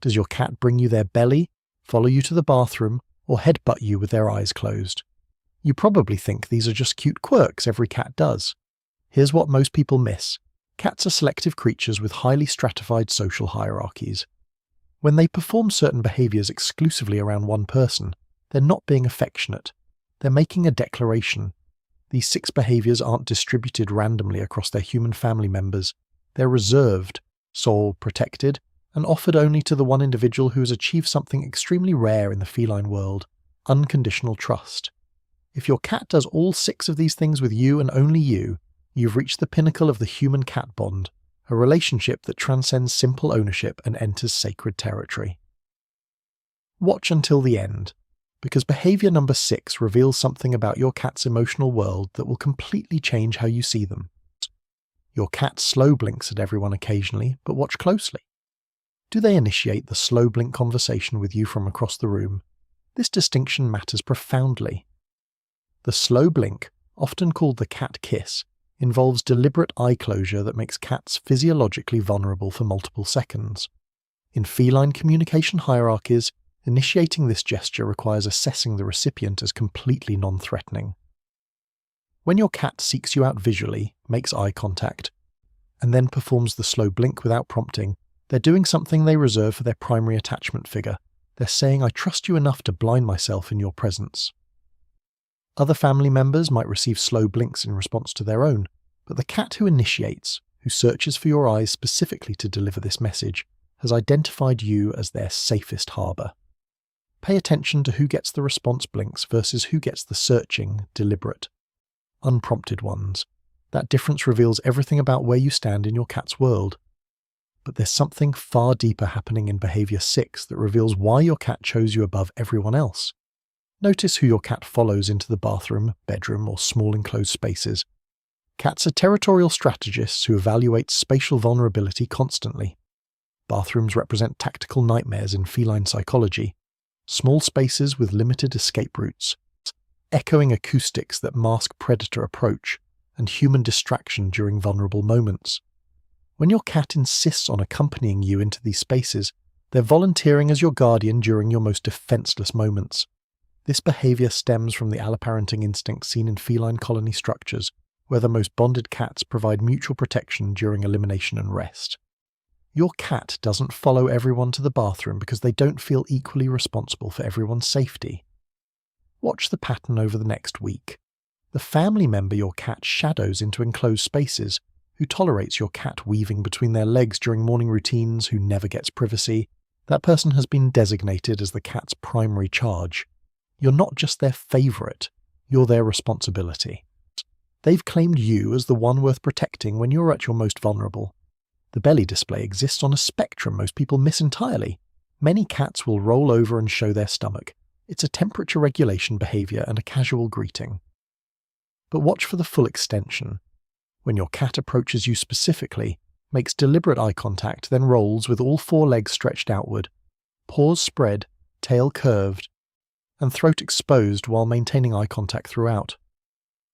Does your cat bring you their belly, follow you to the bathroom, or headbutt you with their eyes closed? You probably think these are just cute quirks every cat does. Here's what most people miss. Cats are selective creatures with highly stratified social hierarchies. When they perform certain behaviours exclusively around one person, they're not being affectionate. They're making a declaration. These 6 behaviours aren't distributed randomly across their human family members. They're reserved, soul protected, and offered only to the one individual who has achieved something extremely rare in the feline world: unconditional trust. If your cat does all 6 of these things with you and only you, you've reached the pinnacle of the human-cat bond, a relationship that transcends simple ownership and enters sacred territory. Watch until the end, because behaviour number 6 reveals something about your cat's emotional world that will completely change how you see them. Your cat slow blinks at everyone occasionally, but watch closely. Do they initiate the slow blink conversation with you from across the room? This distinction matters profoundly. The slow blink, often called the cat kiss, involves deliberate eye closure that makes cats physiologically vulnerable for multiple seconds. In feline communication hierarchies, initiating this gesture requires assessing the recipient as completely non-threatening. When your cat seeks you out visually, makes eye contact, and then performs the slow blink without prompting, they're doing something they reserve for their primary attachment figure. They're saying, "I trust you enough to blind myself in your presence." Other family members might receive slow blinks in response to their own, but the cat who initiates, who searches for your eyes specifically to deliver this message, has identified you as their safest harbour. Pay attention to who gets the response blinks versus who gets the searching, deliberate, unprompted ones. That difference reveals everything about where you stand in your cat's world. But there's something far deeper happening in behaviour 6 that reveals why your cat chose you above everyone else. Notice who your cat follows into the bathroom, bedroom, or small enclosed spaces. Cats are territorial strategists who evaluate spatial vulnerability constantly. Bathrooms represent tactical nightmares in feline psychology. Small spaces with limited escape routes, echoing acoustics that mask predator approach, and human distraction during vulnerable moments. When your cat insists on accompanying you into these spaces, they're volunteering as your guardian during your most defenseless moments. This behaviour stems from the alloparenting instinct seen in feline colony structures, where the most bonded cats provide mutual protection during elimination and rest. Your cat doesn't follow everyone to the bathroom because they don't feel equally responsible for everyone's safety. Watch the pattern over the next week. The family member your cat shadows into enclosed spaces, who tolerates your cat weaving between their legs during morning routines, who never gets privacy, that person has been designated as the cat's primary charge. You're not just their favourite, you're their responsibility. They've claimed you as the one worth protecting when you're at your most vulnerable. The belly display exists on a spectrum most people miss entirely. Many cats will roll over and show their stomach. It's a temperature regulation behaviour and a casual greeting. But watch for the full extension. When your cat approaches you specifically, makes deliberate eye contact, then rolls with all 4 legs stretched outward, paws spread, tail curved, and throat exposed while maintaining eye contact throughout.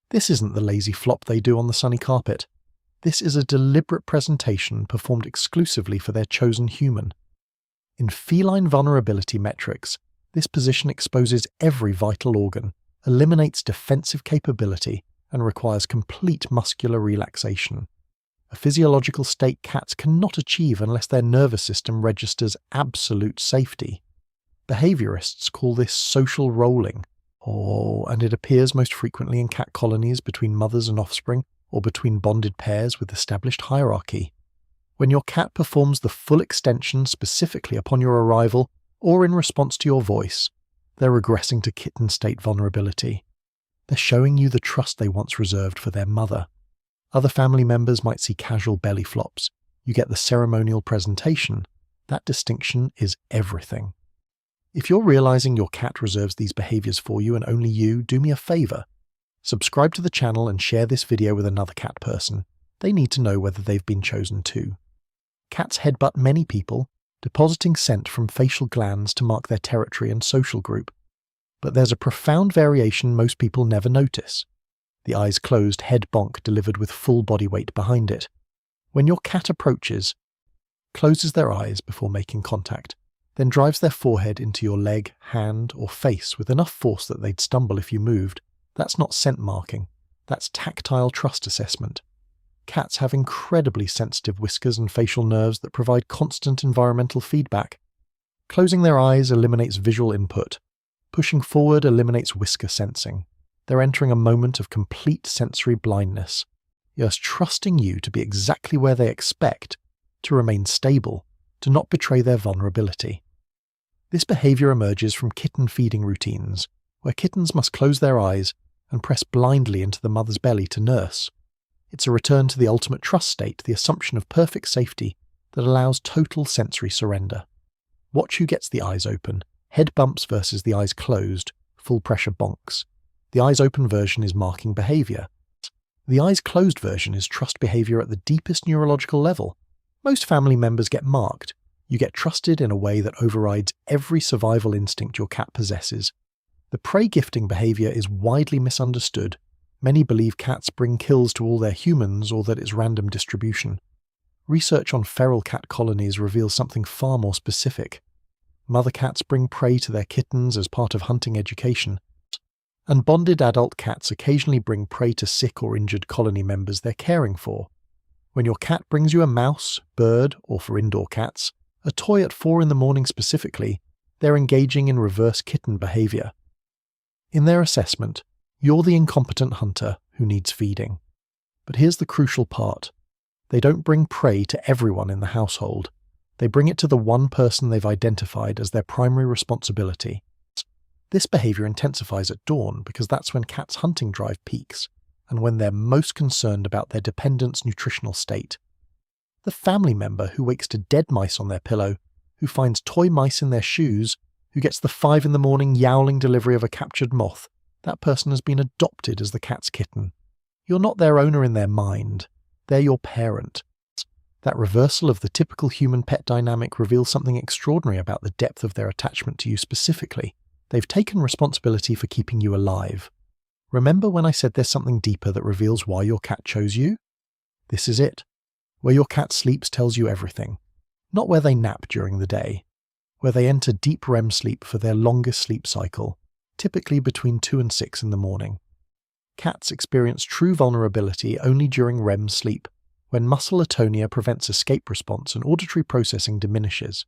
This isn't the lazy flop they do on the sunny carpet. This is a deliberate presentation performed exclusively for their chosen human. In feline vulnerability metrics, this position exposes every vital organ, eliminates defensive capability, and requires complete muscular relaxation. A physiological state cats cannot achieve unless their nervous system registers absolute safety. Behaviourists call this social rolling, and it appears most frequently in cat colonies between mothers and offspring, or between bonded pairs with established hierarchy. When your cat performs the full extension specifically upon your arrival, or in response to your voice, they're regressing to kitten state vulnerability. They're showing you the trust they once reserved for their mother. Other family members might see casual belly flops. You get the ceremonial presentation. That distinction is everything. If you're realizing your cat reserves these behaviors for you and only you, do me a favor. Subscribe to the channel and share this video with another cat person. They need to know whether they've been chosen too. Cats headbutt many people, depositing scent from facial glands to mark their territory and social group. But there's a profound variation most people never notice. The eyes closed head bonk delivered with full body weight behind it. When your cat approaches, closes their eyes before making contact, then drives their forehead into your leg, hand, or face with enough force that they'd stumble if you moved, that's not scent marking. That's tactile trust assessment. Cats have incredibly sensitive whiskers and facial nerves that provide constant environmental feedback. Closing their eyes eliminates visual input. Pushing forward eliminates whisker sensing. They're entering a moment of complete sensory blindness, just trusting you to be exactly where they expect, to remain stable, to not betray their vulnerability. This behavior emerges from kitten feeding routines, where kittens must close their eyes and press blindly into the mother's belly to nurse. It's a return to the ultimate trust state, the assumption of perfect safety that allows total sensory surrender. Watch who gets the eyes open. Head bumps versus the eyes closed, full pressure bonks. The eyes open version is marking behavior. The eyes closed version is trust behavior at the deepest neurological level. Most family members get marked. You get trusted in a way that overrides every survival instinct your cat possesses. The prey gifting behavior is widely misunderstood. Many believe cats bring kills to all their humans or that it's random distribution. Research on feral cat colonies reveals something far more specific. Mother cats bring prey to their kittens as part of hunting education, and bonded adult cats occasionally bring prey to sick or injured colony members they're caring for. When your cat brings you a mouse, bird, or for indoor cats, a toy at 4 a.m. specifically, they're engaging in reverse kitten behavior. In their assessment, you're the incompetent hunter who needs feeding. But here's the crucial part. They don't bring prey to everyone in the household. They bring it to the one person they've identified as their primary responsibility. This behavior intensifies at dawn because that's when cats' hunting drive peaks, and when they're most concerned about their dependent's nutritional state. The family member who wakes to dead mice on their pillow, who finds toy mice in their shoes, who gets the 5 a.m. yowling delivery of a captured moth, that person has been adopted as the cat's kitten. You're not their owner in their mind. They're your parent. That reversal of the typical human-pet dynamic reveals something extraordinary about the depth of their attachment to you specifically. They've taken responsibility for keeping you alive. Remember when I said there's something deeper that reveals why your cat chose you? This is it. Where your cat sleeps tells you everything. Not where they nap during the day. Where they enter deep REM sleep for their longest sleep cycle, typically between 2 and 6 in the morning. Cats experience true vulnerability only during REM sleep, when muscle atonia prevents escape response and auditory processing diminishes.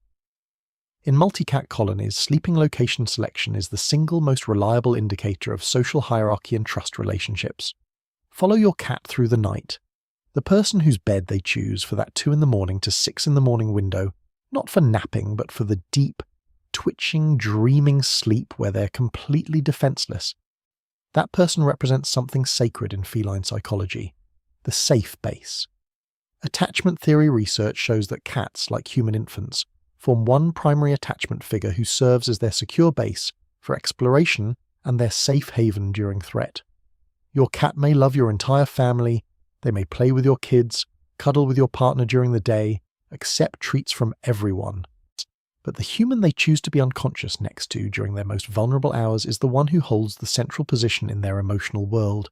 In multi-cat colonies, sleeping location selection is the single most reliable indicator of social hierarchy and trust relationships. Follow your cat through the night. The person whose bed they choose for that 2 a.m. to 6 a.m. window, not for napping but for the deep, twitching, dreaming sleep where they're completely defenseless. That person represents something sacred in feline psychology, the safe base. Attachment theory research shows that cats, like human infants, form one primary attachment figure who serves as their secure base for exploration and their safe haven during threat. Your cat may love your entire family, they may play with your kids, cuddle with your partner during the day, accept treats from everyone. But the human they choose to be unconscious next to during their most vulnerable hours is the one who holds the central position in their emotional world.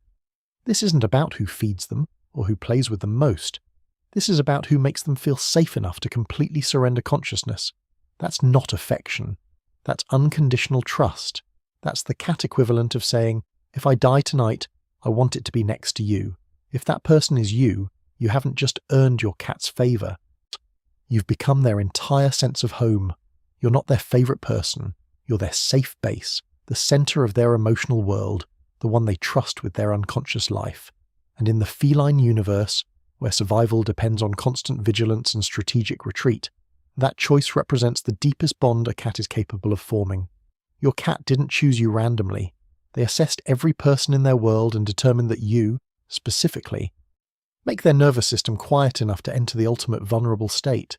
This isn't about who feeds them or who plays with them most. This is about who makes them feel safe enough to completely surrender consciousness. That's not affection. That's unconditional trust. That's the cat equivalent of saying, if I die tonight, I want it to be next to you. If that person is you, you haven't just earned your cat's favour. You've become their entire sense of home. You're not their favourite person. You're their safe base, the centre of their emotional world, the one they trust with their unconscious life. And in the feline universe, where survival depends on constant vigilance and strategic retreat, that choice represents the deepest bond a cat is capable of forming. Your cat didn't choose you randomly. They assessed every person in their world and determined that you, specifically, make their nervous system quiet enough to enter the ultimate vulnerable state,